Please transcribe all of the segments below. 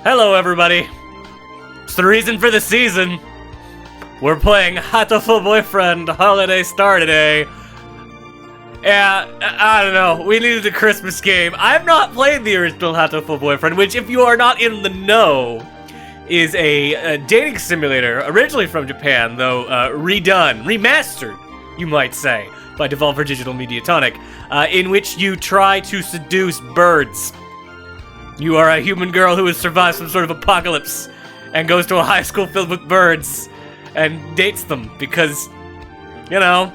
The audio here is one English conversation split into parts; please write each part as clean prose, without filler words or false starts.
Hello, everybody. It's the reason for the season. We're playing Hatoful Boyfriend Holiday Star today. Yeah, I don't know. We needed a Christmas game. I've not played the original Hatoful Boyfriend, which, if you are not in the know, is a dating simulator, originally from Japan, though redone, remastered, you might say, by Devolver Digital Mediatonic, in which you try to seduce birds. You are a human girl who has survived some sort of apocalypse and goes to a high school filled with birds and dates them because, you know.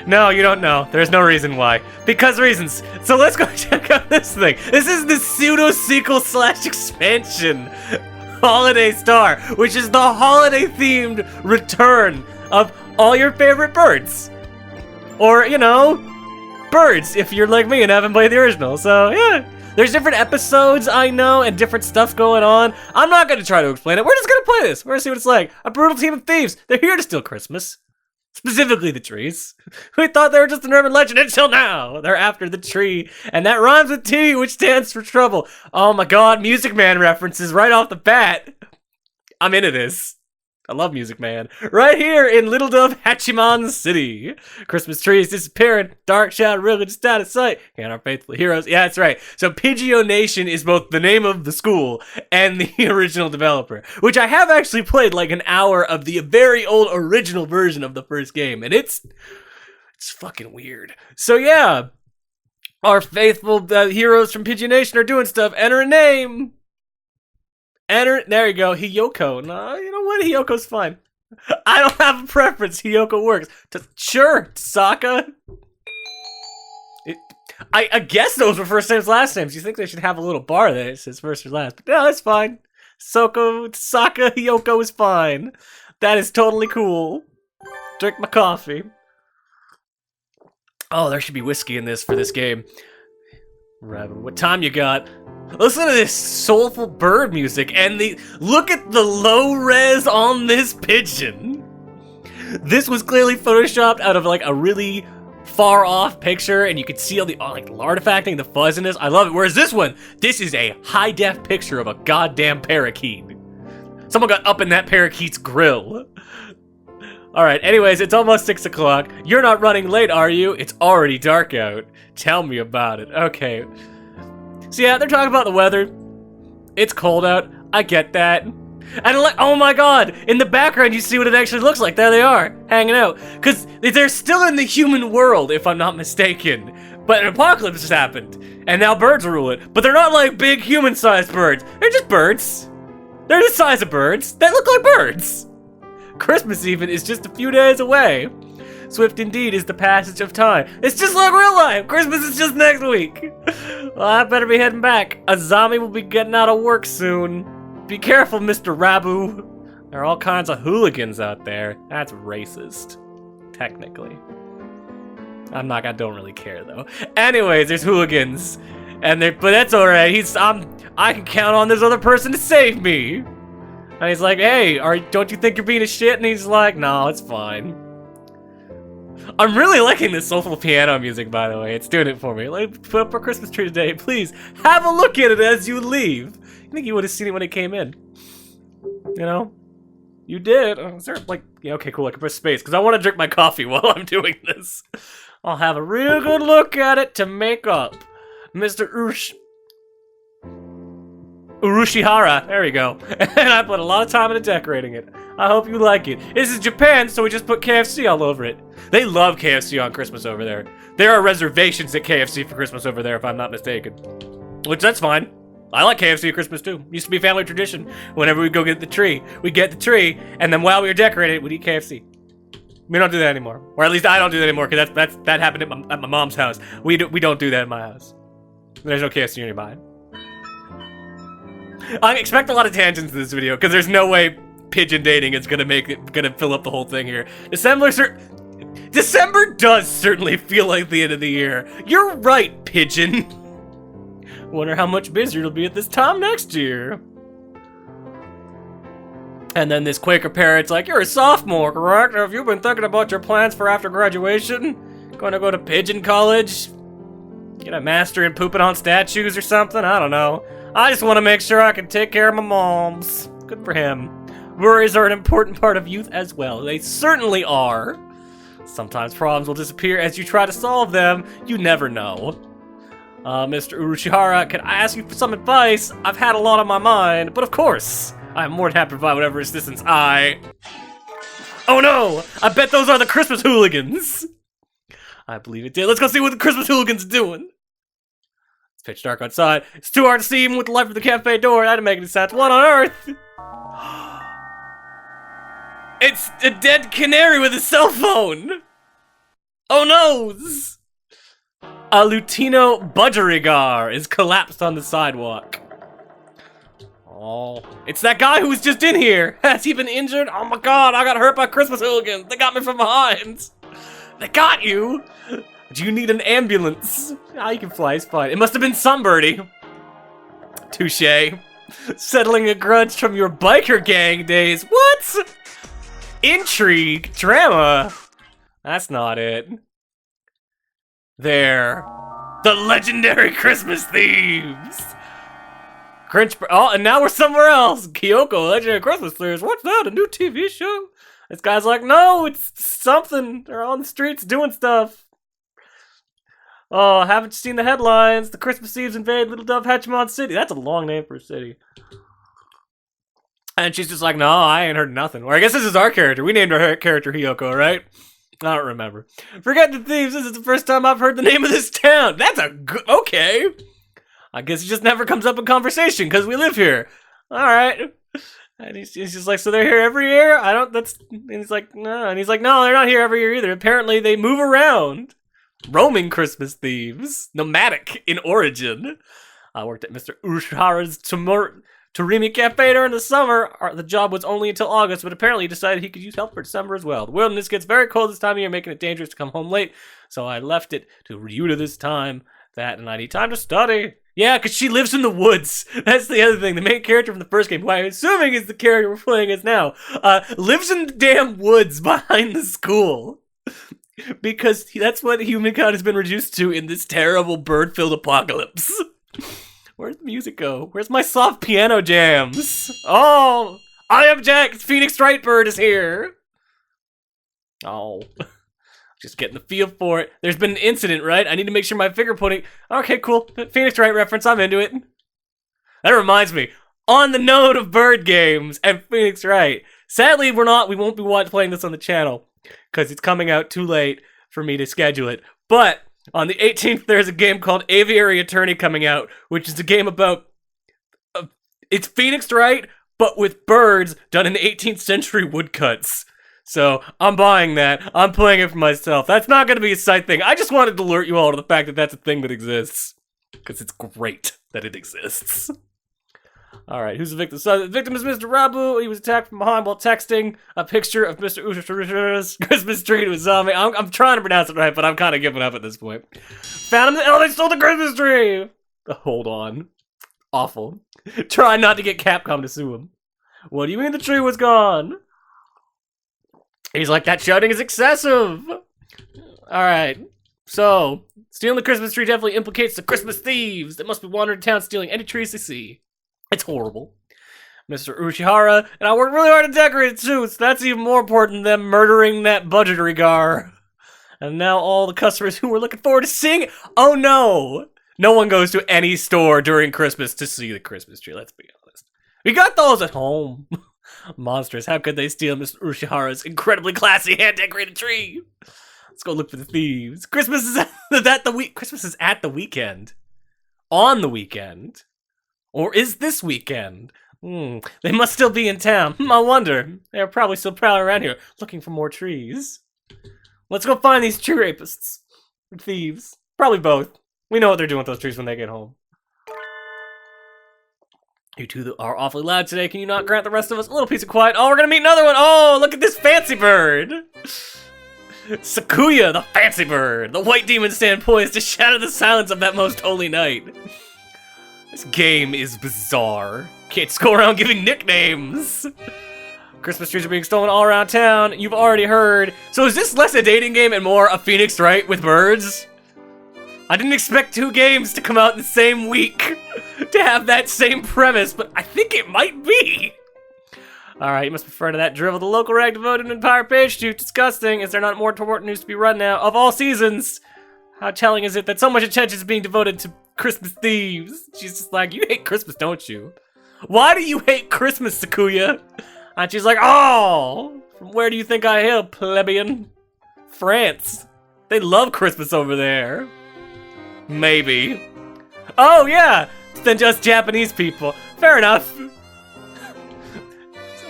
No, you don't know. There's no reason why. Because reasons. So let's go check out this thing. This is the pseudo-sequel / expansion Holiday Star, which is the holiday-themed return of all your favorite birds. Or, you know, birds, if you're like me and haven't played the original. So, yeah. There's different episodes, I know, and different stuff going on. I'm not going to try to explain it. We're just going to play this. We're going to see what it's like. A brutal team of thieves. They're here to steal Christmas. Specifically the trees. We thought they were just an urban legend until now. They're after the tree. And that rhymes with T, which stands for trouble. Oh my god, Music Man references right off the bat. I'm into this. I love Music Man. Right here in Little Dove Hachiman City. Christmas trees disappearing. Dark shadow really just out of sight. And our faithful heroes. Yeah, that's right. So Pidgeot Nation is both the name of the school and the original developer. Which I have actually played like an hour of the very old original version of the first game. And it's fucking weird. So yeah. Our faithful heroes from Pidgeot Nation are doing stuff. Enter a name. There you go, Hiyoko. No, you know what? Hiyoko's fine. I don't have a preference. Hiyoko works. Sure, Saka. I guess those were first names, last names. You think they should have a little bar that says first or last. But no, that's fine. Saka, Hiyoko is fine. That is totally cool. Drink my coffee. Oh, there should be whiskey in this for this game. Right, what time you got? Listen to this soulful bird music and look at the low res on this pigeon. This was clearly photoshopped out of like a really far off picture and you could see all the like artifacting, the fuzziness. I love it. Whereas this one, this is a high def picture of a goddamn parakeet. Someone got up in that parakeet's grill. All right, anyways, it's almost 6 o'clock. You're not running late, are you? It's already dark out. Tell me about it. Okay. So yeah, they're talking about the weather. It's cold out. I get that. And like, oh my god, in the background you see what it actually looks like. There they are, hanging out. Because they're still in the human world, if I'm not mistaken. But an apocalypse has happened, and now birds rule it. But they're not like big human-sized birds. They're just birds. They're the size of birds. They look like birds. Christmas even is just a few days away. Swift indeed is the passage of time. It's just like real life. Christmas is just next week. Well, I better be heading back. A zombie will be getting out of work soon. Be careful, Mr. Rabu. There are all kinds of hooligans out there. That's racist, technically. I don't really care though. Anyways, there's hooligans, but that's all right. I can count on this other person to save me. And he's like, hey, don't you think you're being a shit? And he's like, no, it's fine. I'm really liking this soulful piano music, by the way. It's doing it for me. Like, put up our Christmas tree today. Please, have a look at it as you leave. You think you would have seen it when it came in? You know? You did. Oh, is there, like, yeah, okay, cool. I can press space, because I want to drink my coffee while I'm doing this. I'll have a real good look at it to make up. Mr. Urushihara, there we go. And I put a lot of time into decorating it. I hope you like it. This is Japan, so we just put KFC all over it. They love KFC on Christmas over there. There are reservations at KFC for Christmas over there, if I'm not mistaken. Which, that's fine. I like KFC at Christmas, too. Used to be family tradition. Whenever we go get the tree, we get the tree, and then while we were decorating it, we'd eat KFC. We don't do that anymore. Or at least I don't do that anymore, because that happened at my mom's house. We don't do that in my house. There's no KFC nearby. I expect a lot of tangents in this video, because there's no way pigeon dating is gonna fill up the whole thing here. December does certainly feel like the end of the year. You're right, pigeon. Wonder how much busier it'll be at this time next year. And then this Quaker parrot's like, you're a sophomore, correct? Have you been thinking about your plans for after graduation? Gonna go to pigeon college? Get a master in pooping on statues or something? I don't know. I just want to make sure I can take care of my moms. Good for him. Worries are an important part of youth as well. They certainly are. Sometimes problems will disappear as you try to solve them. You never know. Mr. Urushihara, can I ask you for some advice? I've had a lot on my mind, but of course, I'm more than happy to provide whatever assistance Oh no! I bet those are the Christmas hooligans! I believe it did. Let's go see what the Christmas hooligans are doing. It's pitch dark outside. It's too hard to see even with the light from the cafe door. That didn't make any sense. What on earth? It's a dead canary with a cell phone! Oh no! A Lutino budgerigar is collapsed on the sidewalk. Oh, it's that guy who was just in here. Has he been injured? Oh my god, I got hurt by Christmas hooligans. They got me from behind. They got you? Do you need an ambulance? Ah, you can fly, it's fine. It must have been Sunbirdie. Touché. Settling a grudge from your biker gang days. What? Intrigue, drama. That's not it. There. The legendary Christmas thieves. Grinch. Oh, and now we're somewhere else. Kyoko, legendary Christmas thieves. What's that? A new TV show? This guy's like, no, it's something. They're on the streets doing stuff. Oh, haven't you seen the headlines? The Christmas thieves invade Little Dove Hatchmon City. That's a long name for a city. And she's just like, no, I ain't heard nothing. Or I guess this is our character. We named our character Hiyoko, right? I don't remember. Forget the thieves. This is the first time I've heard the name of this town. That's a good... Okay. I guess it just never comes up in conversation because we live here. All right. And he's just like, so they're here every year? I don't... That's... And he's like, no. And he's like, no, they're not here every year either. Apparently they move around. Roaming Christmas thieves. Nomadic in origin. I worked at Mr. Ushihara's Torimi Cafe during the summer. The job was only until August, but apparently he decided he could use help for December as well. The wilderness gets very cold this time of year, making it dangerous to come home late, so I left it to Ryuta this time. That and I need time to study. Yeah, because she lives in the woods. That's the other thing. The main character from the first game, who I'm assuming is the character we're playing as now, lives in the damn woods behind the school. Because that's what humankind has been reduced to in this terrible bird-filled apocalypse. Where'd the music go? Where's my soft piano jams? Oh, I object! Phoenix Wrightbird is here! Oh, just getting the feel for it. There's been an incident, right? I need to make sure my finger pointing... Okay, cool. Phoenix Wright reference, I'm into it. That reminds me, on the note of bird games and Phoenix Wright, sadly we won't be playing this on the channel, because it's coming out too late for me to schedule it. But on the 18th, there's a game called Aviary Attorney coming out, which is a game about... it's Phoenix Wright, but with birds done in 18th century woodcuts. So, I'm buying that. I'm playing it for myself. That's not going to be a side thing. I just wanted to alert you all to the fact that that's a thing that exists. Because it's great that it exists. Alright, who's the victim? So, the victim is Mr. Rabu. He was attacked from behind while texting a picture of Mr. Ushishira's Christmas tree to a zombie. I'm trying to pronounce it right, but I'm kind of giving up at this point. Found him. Oh, they stole the Christmas tree! Hold on. Awful. Try not to get Capcom to sue him. What do you mean the tree was gone? He's like, that shouting is excessive! Alright. So, stealing the Christmas tree definitely implicates the Christmas thieves that must be wandering town stealing any trees they see. It's horrible. Mr. Urushihara, and I worked really hard to decorate it too, so that's even more important than murdering that budgerigar. And now all the customers who were looking forward to seeing it, oh no! No one goes to any store during Christmas to see the Christmas tree, let's be honest. We got those at home. Monsters, how could they steal Mr. Urushihara's incredibly classy hand-decorated tree? Let's go look for the thieves. Christmas is Christmas is at the weekend. On the weekend. Or is this weekend? They must still be in town. I wonder. They're probably still prowling around here, looking for more trees. Let's go find these tree rapists. Or thieves. Probably both. We know what they're doing with those trees when they get home. You two are awfully loud today. Can you not grant the rest of us a little piece of quiet? Oh, we're gonna meet another one. Oh, look at this fancy bird. Sakuya, the fancy bird. The white demons stand poised to shatter the silence of that most holy night. This game is bizarre. Kids go around giving nicknames. Christmas trees are being stolen all around town. You've already heard. So is this less a dating game and more a Phoenix Wright with birds? I didn't expect 2 games to come out in the same week to have that same premise, but I think it might be. Alright, you must refer to that drivel. The local rag devoted an entire page to. Disgusting. Is there not more important news to be run now? Of all seasons, how telling is it that so much attention is being devoted to Christmas thieves? She's just like, you hate Christmas, don't you? Why do you hate Christmas, Sakuya? And she's like, oh, from where do you think I hail, plebeian? France. They love Christmas over there. Maybe. Oh, yeah, than just Japanese people. Fair enough.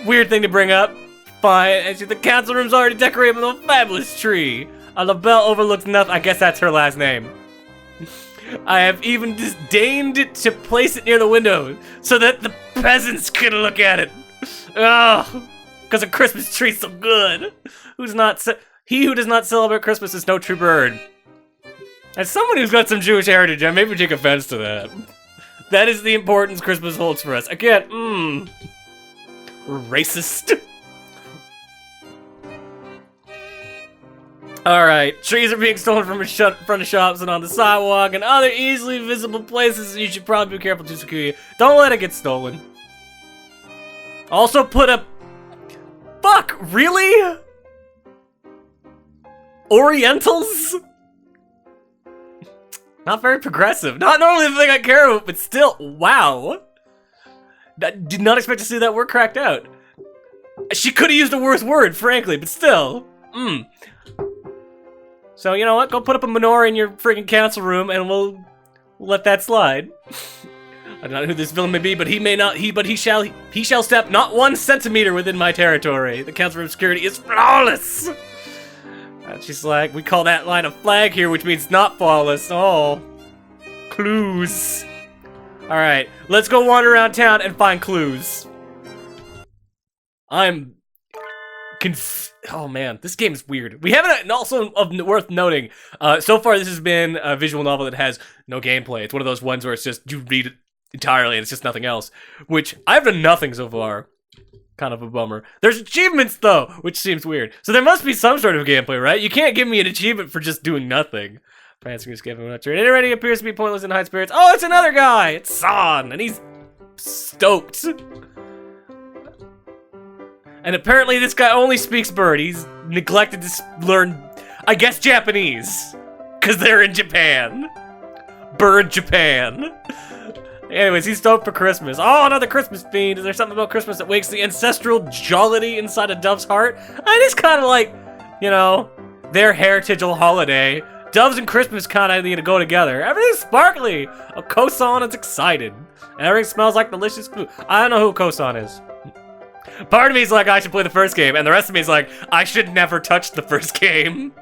Weird thing to bring up. Fine, and the council room's already decorated with a fabulous tree. La Belle overlooks nothing. I guess that's her last name. I have even disdained to place it near the window so that the peasants can look at it. Oh, because a Christmas tree's so good. He who does not celebrate Christmas is no true bird. As someone who's got some Jewish heritage, I maybe take offense to that. That is the importance Christmas holds for us. Again, racist. Alright, trees are being stolen from in front of shops and on the sidewalk and other easily visible places. You should probably be careful, Tsukuya. Don't let it get stolen. Also put a... Fuck, really? Orientals? Not very progressive. Not normally the thing I care about, but still, wow. I did not expect to see that word cracked out. She could have used a worse word, frankly, but still. So, you know what? Go put up a menorah in your freaking council room and we'll let that slide. I don't know who this villain may be, but he shall step not 1 centimeter within my territory. The council room security is flawless. And she's like, we call that line a flag here, which means not flawless. Oh, clues. All right, let's go wander around town and find clues. Oh man, this game is weird. We haven't, and also worth noting, so far this has been a visual novel that has no gameplay. It's one of those ones where it's just, you read it entirely and it's just nothing else. Which, I've done nothing so far. Kind of a bummer. There's achievements though, which seems weird. So there must be some sort of gameplay, right? You can't give me an achievement for just doing nothing. Prancing is given not true. It already appears to be pointless in high spirits. Oh, it's another guy! It's San, and he's stoked. And apparently this guy only speaks bird. He's neglected to learn, I guess, Japanese. Because they're in Japan. Bird Japan. Anyways, he's stoked for Christmas. Oh, another Christmas fiend. Is there something about Christmas that wakes the ancestral jollity inside a dove's heart? And it's kind of like, you know, their heritageal holiday. Doves and Christmas kind of need to go together. Everything's sparkly. Kosan is excited. Everything smells like delicious food. I don't know who Kosan is. Part of me is like, I should play the first game, and the rest of me is like, I should never touch the first game.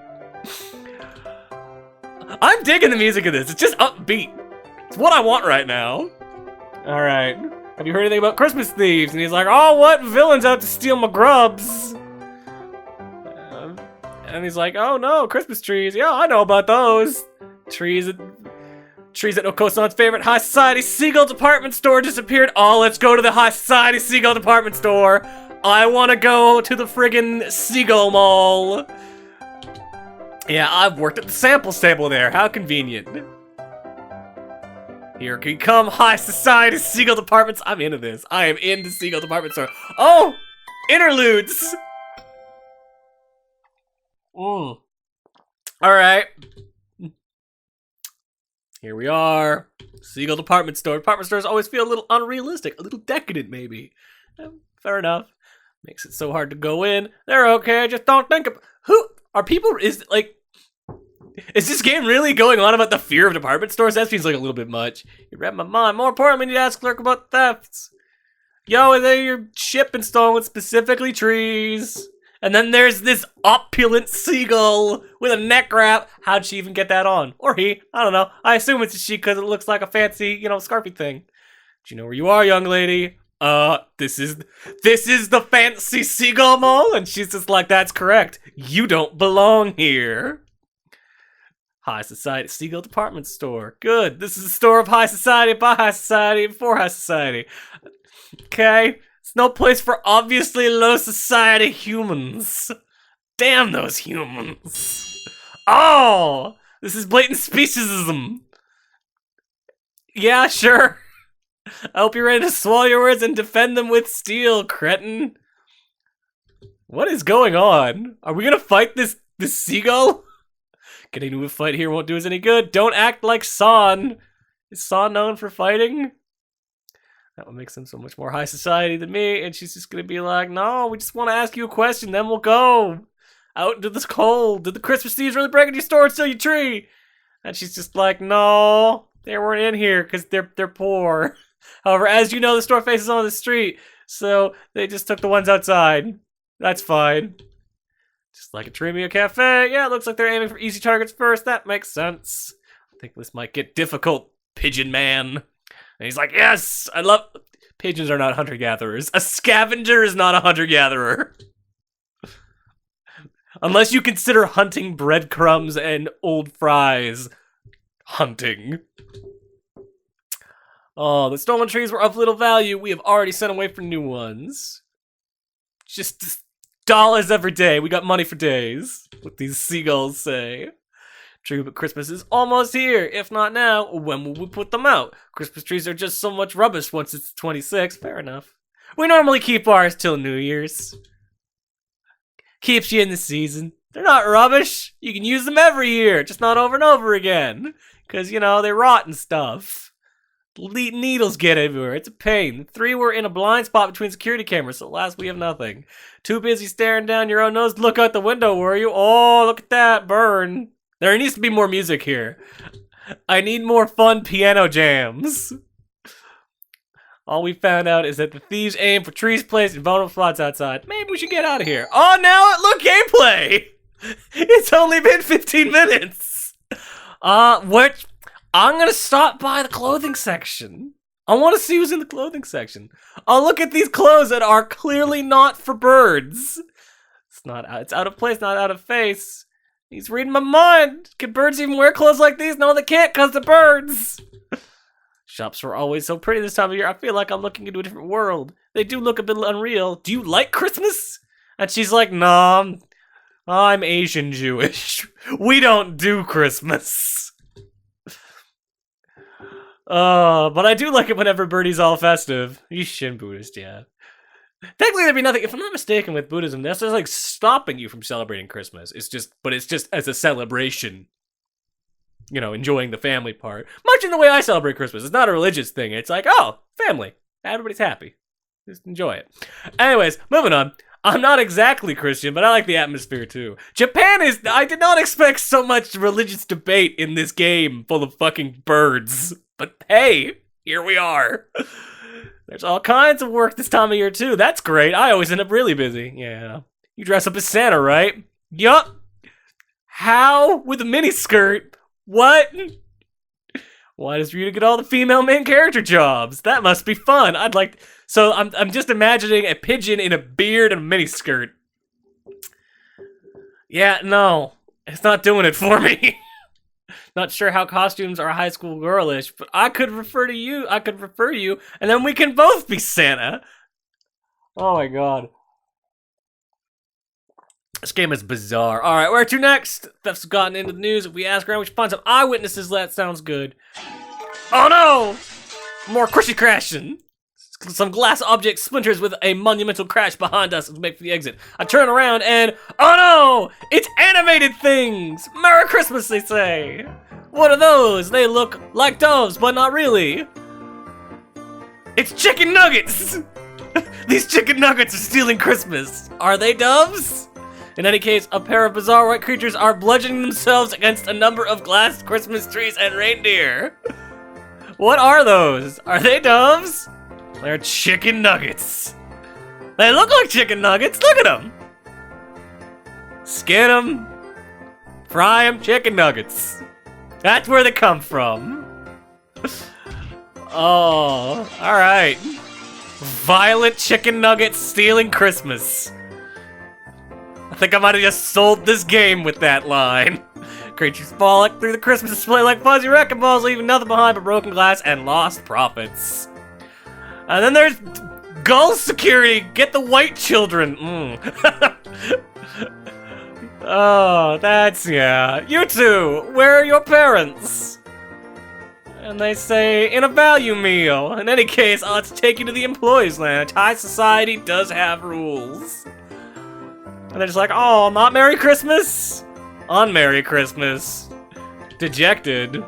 I'm digging the music of this. It's just upbeat. It's what I want right now. Alright. Have you heard anything about Christmas thieves? And he's like, oh, what villain's out to steal my grubs? And he's like, oh no, Christmas trees. Yeah, I know about those. Trees at Okosan's favorite high society Seagull department store disappeared. Oh, let's go to the high society Seagull department store. I want to go to the friggin' Seagull Mall. Yeah, I've worked at the samples table there. How convenient. Here we come, high society Seagull departments. I'm into this. I am in the Seagull department store. Oh, interludes. All right. Here we are. Seagull department store. Department stores always feel a little unrealistic, a little decadent maybe. Fair enough. Makes it so hard to go in. They're okay, just don't think of... Who are people, is this game really going on about the fear of department stores? That seems like a little bit much. You read my mind. More importantly, we need to ask clerk about thefts. Yo, is there your ship been stolen with specifically trees? And then there's this opulent seagull with a neck wrap. How'd she even get that on? Or he, I don't know. I assume it's a she because it looks like a fancy, you know, scarfy thing. Do you know where you are, young lady? This is the fancy Seagull Mall? And she's just like, that's correct. You don't belong here. High Society Seagull Department Store. Good. This is a store of high society, by high society, and for high society. Okay. It's no place for obviously low society humans. Damn those humans. Oh! This is blatant speciesism. Yeah, sure. I hope you're ready to swallow your words and defend them with steel, cretin. What is going on? Are we gonna fight this seagull? Getting into a fight here won't do us any good. Don't act like San. Is San known for fighting? That would make him so much more high society than me, and she's just gonna be like, no, we just want to ask you a question, then we'll go. Out into this cold. Did the Christmas trees really break into your store and steal your tree? And she's just like, no, they weren't in here because they're poor. However, as you know, the store faces on the street, so they just took the ones outside. That's fine. Just like a Tremio Cafe. Yeah, it looks like they're aiming for easy targets first. That makes sense. I think this might get difficult, Pigeon Man. And he's like, yes, I love... Pigeons are not hunter-gatherers. A scavenger is not a hunter-gatherer. Unless you consider hunting breadcrumbs and old fries hunting. Oh, the stolen trees were of little value. We have already sent away for new ones. Just dollars every day. We got money for days. What these seagulls say. True, but Christmas is almost here. If not now, when will we put them out? Christmas trees are just so much rubbish once it's 26. Fair enough. We normally keep ours till New Year's. Keeps you in the season. They're not rubbish. You can use them every year, just not over and over again. Because, you know, they rot and stuff. Needles get everywhere. It's a pain. 3 were in a blind spot between security cameras, so at last we have nothing. Too busy staring down your own nose to look out the window, were you? Oh, look at that burn. There needs to be more music here. I need more fun piano jams. All we found out is that the thieves aim for trees placed in vulnerable spots outside. Maybe we should get out of here. Oh, now look, gameplay! It's only been 15 minutes. What? I'm gonna stop by the clothing section. I want to see who's in the clothing section. Oh, look at these clothes that are clearly not for birds. It's out of place, not out of face. He's reading my mind. Can birds even wear clothes like these? No, they can't, because they're birds. Shops were always so pretty this time of year. I feel like I'm looking into a different world. They do look a bit unreal. Do you like Christmas? And she's like, nah, I'm Asian Jewish. We don't do Christmas. But I do like it whenever Birdie's all festive. You Shin Buddhist, yeah. Technically, there'd be nothing, if I'm not mistaken, with Buddhism, that's just like stopping you from celebrating Christmas. It's just as a celebration. You know, enjoying the family part. Much in the way I celebrate Christmas. It's not a religious thing. It's like, oh, family. Everybody's happy. Just enjoy it. Anyways, moving on. I'm not exactly Christian, but I like the atmosphere too. Japan is... I did not expect so much religious debate in this game full of fucking birds. But hey, here we are. There's all kinds of work this time of year too. That's great. I always end up really busy. Yeah. You dress up as Santa, right? Yup. How? With a miniskirt? What? Why does Rita get all the female main character jobs? That must be fun. So I'm just imagining a pigeon in a beard and a miniskirt. Yeah, no. It's not doing it for me. Not sure how costumes are high school girlish, but I could refer you, and then we can both be Santa. Oh my god. This game is bizarre. Alright, where to next? Theft's gotten into the news. If we ask around, we should find some eyewitnesses. That sounds good. Oh no! More crushy crashing. Some glass object splinters with a monumental crash behind us as we make for the exit. I turn around and... oh no! It's animated things! Merry Christmas, they say! What are those? They look like doves, but not really. It's chicken nuggets! These chicken nuggets are stealing Christmas. Are they doves? In any case, a pair of bizarre white creatures are bludgeoning themselves against a number of glass Christmas trees and reindeer. What are those? Are they doves? They're chicken nuggets. They look like chicken nuggets. Look at them. Skin them. Fry them. Chicken nuggets. That's where they come from. Oh, all right. Violent chicken nuggets stealing Christmas. I think I might have just sold this game with that line. Creatures fall through the Christmas display like fuzzy wrecking balls, leaving nothing behind but broken glass and lost profits. And then there's Gull Security. Get the white children. Oh, that's, yeah. You two, where are your parents? And they say, in a value meal. In any case, I'll have to take you to the employees' lounge. High society does have rules. And they're just like, oh, not Merry Christmas? On Merry Christmas. Dejected.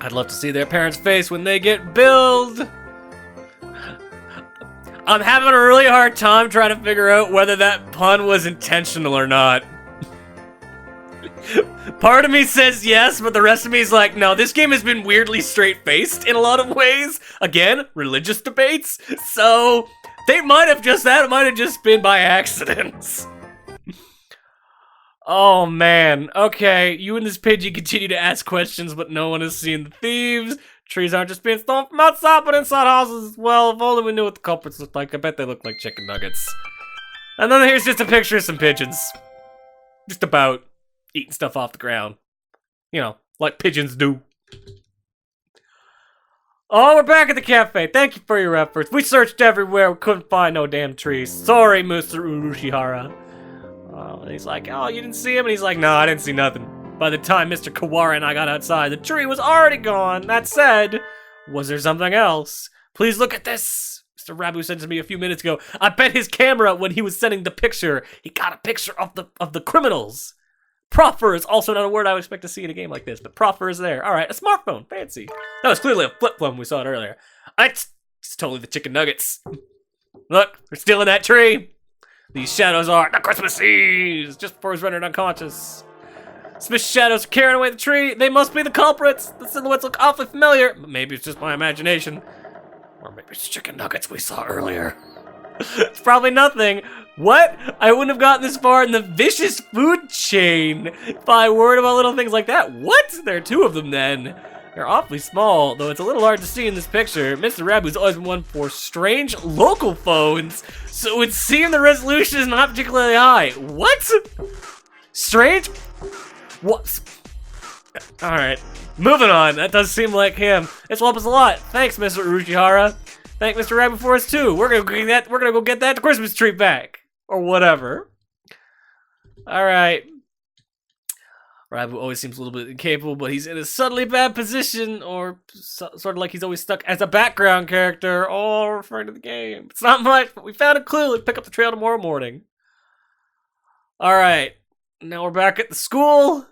I'd love to see their parents' face when they get billed. I'm having a really hard time trying to figure out whether that pun was intentional or not. Part of me says yes, but the rest of me is like, no, this game has been weirdly straight-faced in a lot of ways. Again, religious debates. So, they might have just, that might have just been by accident. Oh man, okay, you and this pigeon continue to ask questions, but no one has seen the thieves. Trees aren't just being stolen from outside, but inside houses as well. If only we knew what the culprits look like. I bet they look like chicken nuggets. And then here's just a picture of some pigeons. Just about eating stuff off the ground. You know, like pigeons do. Oh, we're back at the cafe. Thank you for your efforts. We searched everywhere. We couldn't find no damn trees. Sorry, Mr. Urushihara. And he's like, oh, you didn't see him? And he's like, no, I didn't see nothing. By the time Mr. Kawara and I got outside, the tree was already gone. That said, was there something else? Please look at this. Mr. Rabu said to me a few minutes ago, I bet his camera, when he was sending the picture, he got a picture of the criminals. Proffer is also not a word I would expect to see in a game like this, but proffer is there. All right, a smartphone. Fancy. That was clearly a flip phone. We saw it earlier. It's totally the chicken nuggets. Look, they're still in that tree. These shadows are the Christmas thieves, just before he's rendered unconscious. Smith's shadows are carrying away the tree. They must be the culprits. The silhouettes look awfully familiar, but maybe it's just my imagination. Or maybe it's chicken nuggets we saw earlier. It's probably nothing. What? I wouldn't have gotten this far in the vicious food chain if I worried about little things like that. What? There are two of them then. They're awfully small, though it's a little hard to see in this picture. Mr. Rabu's always been one for strange local phones, so it would seem the resolution is not particularly high. What? Strange? What? Alright, moving on. That does seem like him. This will help us a lot. Thanks, Mr. Urushihara. Thank Mr. Rabu for us too. We're gonna go get that Christmas tree back. Or whatever. Alright. Rabu always seems a little bit incapable, but he's in a subtly bad position, or sort of like he's always stuck as a background character, all referring to the game. It's not much, but we found a clue. Let's pick up the trail tomorrow morning. Alright, now we're back at the school.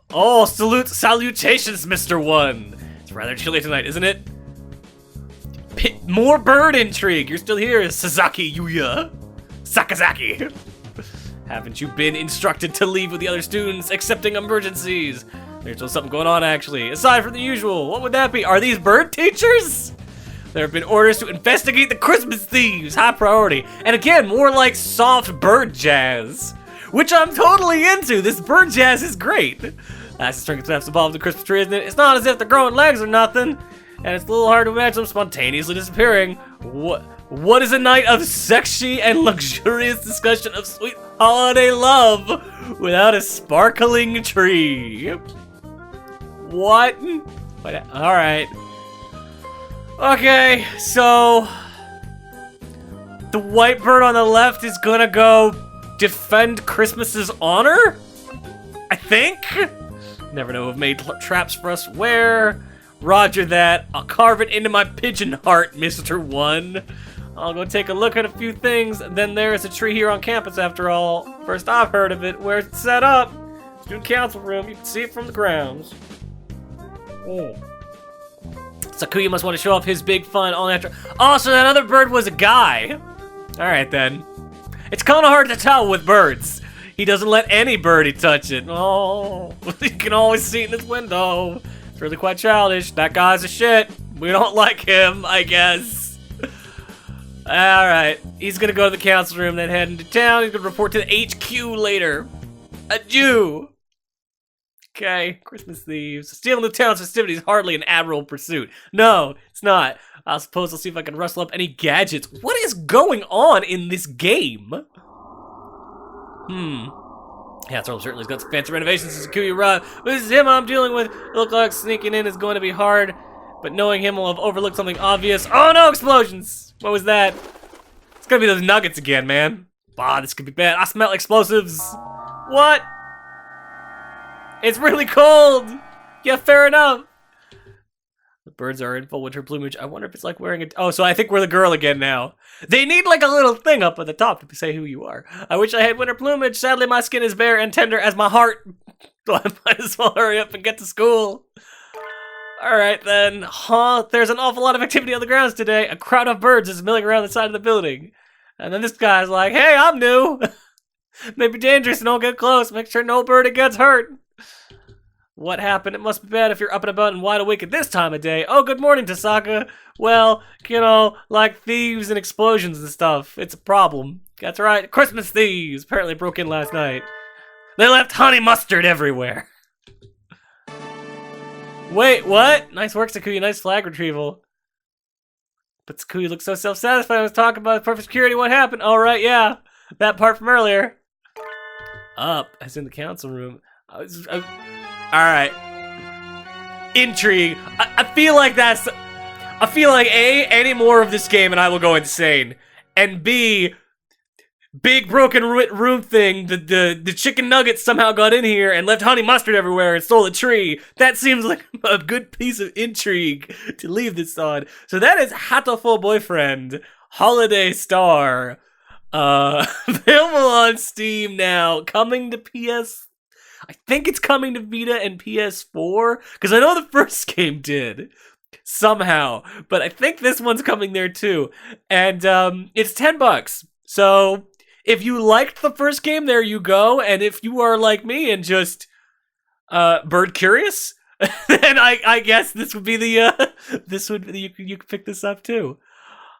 Oh, salutations, Mr. One. It's rather chilly tonight, isn't it? More bird intrigue. You're still here, Sasaki Yuya. Sakazaki. Haven't you been instructed to leave with the other students, excepting emergencies? There's still something going on, actually. Aside from the usual, what would that be? Are these bird teachers? There have been orders to investigate the Christmas thieves. High priority. And again, more like soft bird jazz, which I'm totally into. This bird jazz is great. That's the strength that's involved in the Christmas tree, isn't it? It's not as if they're growing legs or nothing. And it's a little hard to imagine them spontaneously disappearing. What is a night of sexy and luxurious discussion of sweet holiday love without a sparkling tree? What? Alright. Okay, so the white bird on the left is gonna go defend Christmas's honor? I think? Never know who've made traps for us where. Roger that. I'll carve it into my pigeon heart, Mr. One. I'll go take a look at a few things. Then there is a tree here on campus after all. First I've heard of it. Where's it set up? Student council room. You can see it from the grounds. Oh. Sakuya must want to show off his big fun all after. Oh, so that other bird was a guy. Alright then. It's kind of hard to tell with birds. He doesn't let any birdie touch it. Oh, you can always see it in his window. It's really quite childish. That guy's a shit. We don't like him, I guess. Alright, he's gonna go to the council room, then head into town. He's gonna report to the HQ later. Adieu. Okay, Christmas thieves. Stealing the town's festivities is hardly an admirable pursuit. No, it's not. I suppose I'll see if I can rustle up any gadgets. What is going on in this game? Yeah, Turtle certainly has got some fancy renovations since Sakuya arrived. This is him I'm dealing with. It looks like sneaking in is going to be hard, but knowing him will have overlooked something obvious. Oh no, explosions! What was that? It's gonna be those nuggets again, man. Ah, this could be bad. I smell explosives. What? It's really cold. Yeah, fair enough. The birds are in full winter plumage. I wonder if it's like wearing a... Oh, so I think we're the girl again now. They need like a little thing up at the top to say who you are. I wish I had winter plumage. Sadly, my skin is bare and tender as my heart. So I might as well hurry up and get to school. Alright then. Huh? There's an awful lot of activity on the grounds today. A crowd of birds is milling around the side of the building. And then this guy's like, hey, I'm new. May be dangerous, don't get close. Make sure no bird gets hurt. What happened? It must be bad if you're up and about and wide awake at this time of day. Oh, good morning, Tasaka. Well, you know, like thieves and explosions and stuff. It's a problem. That's right, Christmas thieves apparently broke in last night. They left honey mustard everywhere. Wait, what? Nice work, Sakuya. Nice flag retrieval. But Sakuya looked so self-satisfied. I was talking about perfect security. What happened? All right, yeah. That part from earlier. Up, as in the council room. Alright. Intrigue. I feel like that's... I feel like A, any more of this game and I will go insane. And B, big broken room thing, the chicken nuggets somehow got in here and left honey mustard everywhere and stole a tree. That seems like a good piece of intrigue to leave this on. So that is Hatoful Boyfriend, Holiday Star. Available on Steam now, coming to PS... I think it's coming to Vita and PS4, because I know the first game did, somehow, but I think this one's coming there too, and it's $10, so if you liked the first game, there you go, and if you are like me and just bird curious, then I guess this would be the, you could pick this up too.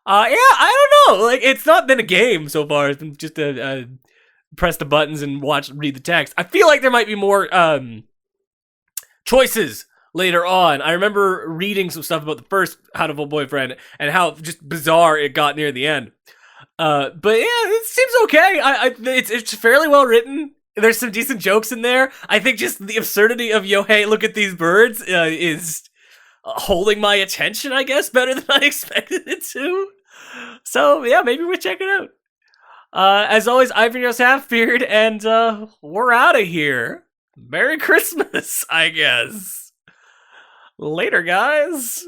Yeah, I don't know, like, it's not been a game so far, it's been just a press the buttons and read the text. I feel like there might be more choices later on. I remember reading some stuff about the first Hatoful Boyfriend and how just bizarre it got near the end. But yeah, it seems okay. It's fairly well written. There's some decent jokes in there. I think just the absurdity of, yo, hey, look at these birds is holding my attention, I guess, better than I expected it to. So yeah, maybe we'll check it out. As always, I've been your host, Halfbeard, and we're out of here. Merry Christmas, I guess. Later, guys.